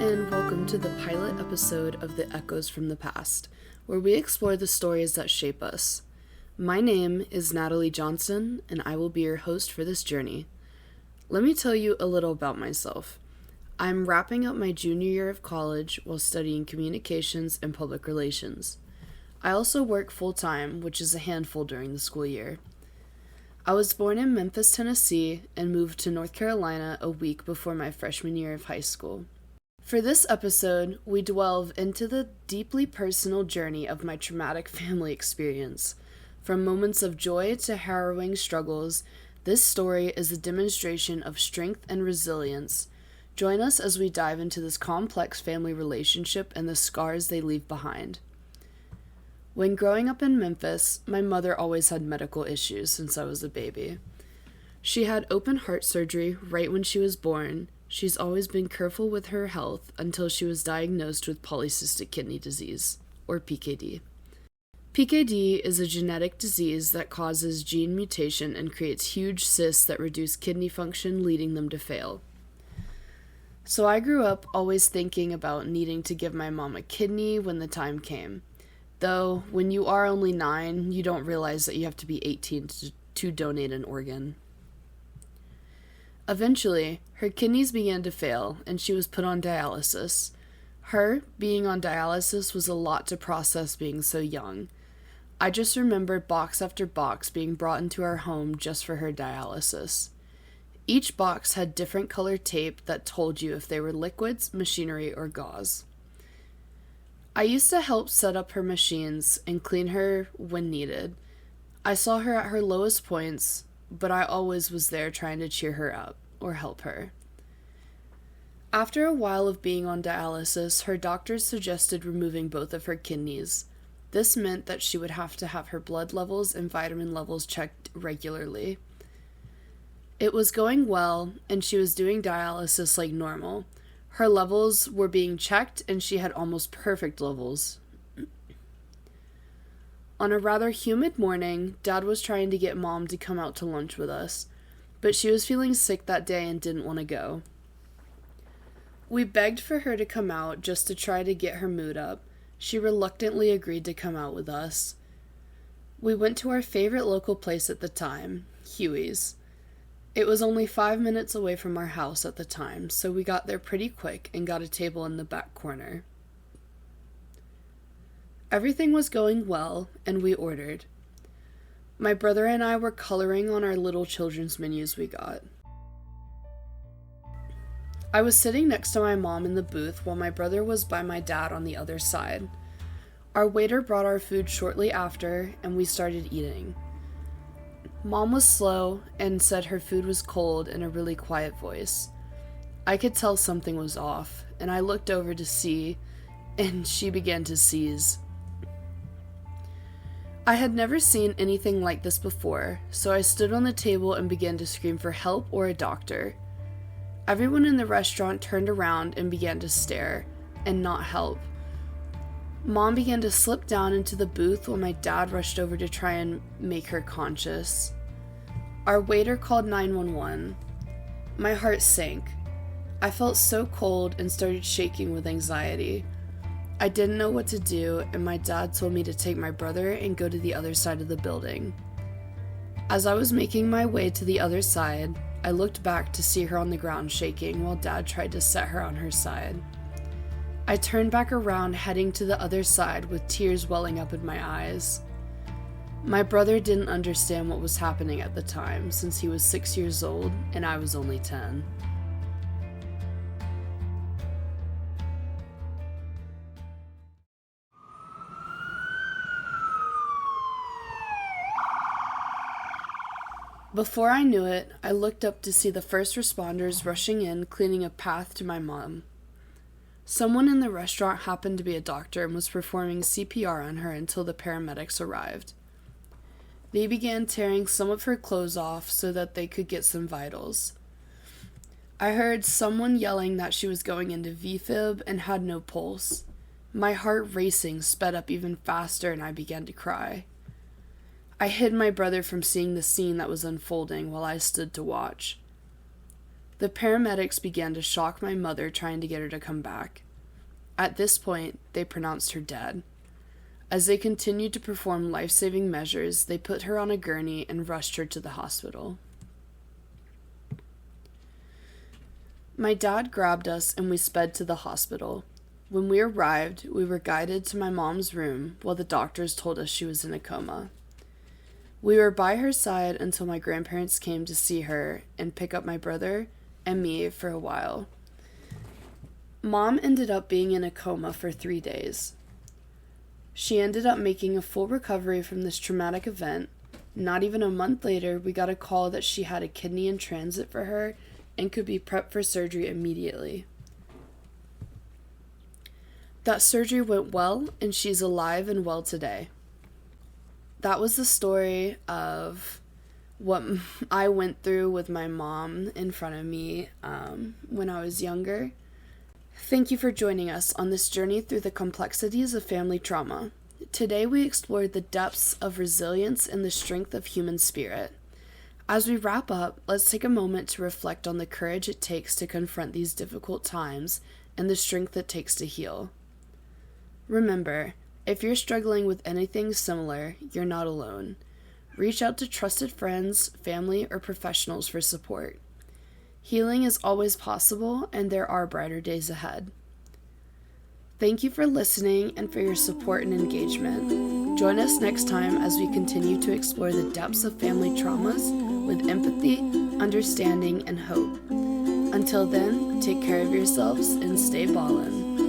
and welcome to the pilot episode of the Echoes from the Past, where we explore the stories that shape us. My name is Natalie Johnson, and I will be your host for this journey. Let me tell you a little about myself. I'm wrapping up my junior year of college while studying communications and public relations. I also work full-time, which is a handful during the school year. I was born in Memphis, Tennessee, and moved to North Carolina a week before my freshman year of high school. For this episode, we delve into the deeply personal journey of my traumatic family experience. From moments of joy to harrowing struggles, this story is a demonstration of strength and resilience. Join us as we dive into this complex family relationship and the scars they leave behind. When growing up in Memphis, my mother always had medical issues since I was a baby. She had open heart surgery right when she was born. She's always been careful with her health until she was diagnosed with polycystic kidney disease, or PKD. PKD is a genetic disease that causes gene mutation and creates huge cysts that reduce kidney function, leading them to fail. So I grew up always thinking about needing to give my mom a kidney when the time came. Though, when you are only 9, you don't realize that you have to be 18 to donate an organ. Eventually, her kidneys began to fail, and she was put on dialysis. Her being on dialysis was a lot to process being so young. I just remember box after box being brought into our home just for her dialysis. Each box had different colored tape that told you if they were liquids, machinery, or gauze. I used to help set up her machines and clean her when needed. I saw her at her lowest points, but I always was there trying to cheer her up or help her. After a while of being on dialysis, her doctors suggested removing both of her kidneys. This meant that she would have to have her blood levels and vitamin levels checked regularly. It was going well, and she was doing dialysis like normal. Her levels were being checked, and she had almost perfect levels. On a rather humid morning, Dad was trying to get Mom to come out to lunch with us, but she was feeling sick that day and didn't want to go. We begged for her to come out just to try to get her mood up. She reluctantly agreed to come out with us. We went to our favorite local place at the time, Huey's. It was only 5 minutes away from our house at the time, so we got there pretty quick and got a table in the back corner. Everything was going well, and we ordered. My brother and I were coloring on our little children's menus we got. I was sitting next to my mom in the booth while my brother was by my dad on the other side. Our waiter brought our food shortly after, and we started eating. Mom was slow and said her food was cold in a really quiet voice. I could tell something was off, and I looked over to see, and she began to seize. I had never seen anything like this before, so I stood on the table and began to scream for help or a doctor. Everyone in the restaurant turned around and began to stare, and not help. Mom began to slip down into the booth while my dad rushed over to try and make her conscious. Our waiter called 911. My heart sank. I felt so cold and started shaking with anxiety. I didn't know what to do, and my dad told me to take my brother and go to the other side of the building. As I was making my way to the other side, I looked back to see her on the ground shaking while Dad tried to set her on her side. I turned back around, heading to the other side with tears welling up in my eyes. My brother didn't understand what was happening at the time, since he was 6 years old and I was only 10. Before I knew it, I looked up to see the first responders rushing in, cleaning a path to my mom. Someone in the restaurant happened to be a doctor and was performing CPR on her until the paramedics arrived. They began tearing some of her clothes off so that they could get some vitals. I heard someone yelling that she was going into VFib and had no pulse. My heart racing sped up even faster and I began to cry. I hid my brother from seeing the scene that was unfolding while I stood to watch. The paramedics began to shock my mother, trying to get her to come back. At this point, they pronounced her dead. As they continued to perform life-saving measures, they put her on a gurney and rushed her to the hospital. My dad grabbed us and we sped to the hospital. When we arrived, we were guided to my mom's room while the doctors told us she was in a coma. We were by her side until my grandparents came to see her and pick up my brother and me for a while. Mom ended up being in a coma for 3 days. She ended up making a full recovery from this traumatic event. Not even a month later, we got a call that she had a kidney in transit for her and could be prepped for surgery immediately. That surgery went well, and she's alive and well today. That was the story of what I went through with my mom in front of me when I was younger. Thank you for joining us on this journey through the complexities of family trauma. Today we explored the depths of resilience and the strength of human spirit. As we wrap up, let's take a moment to reflect on the courage it takes to confront these difficult times and the strength it takes to heal. Remember, if you're struggling with anything similar, you're not alone. Reach out to trusted friends, family, or professionals for support. Healing is always possible, and there are brighter days ahead. Thank you for listening and for your support and engagement. Join us next time as we continue to explore the depths of family traumas with empathy, understanding, and hope. Until then, take care of yourselves and stay ballin'.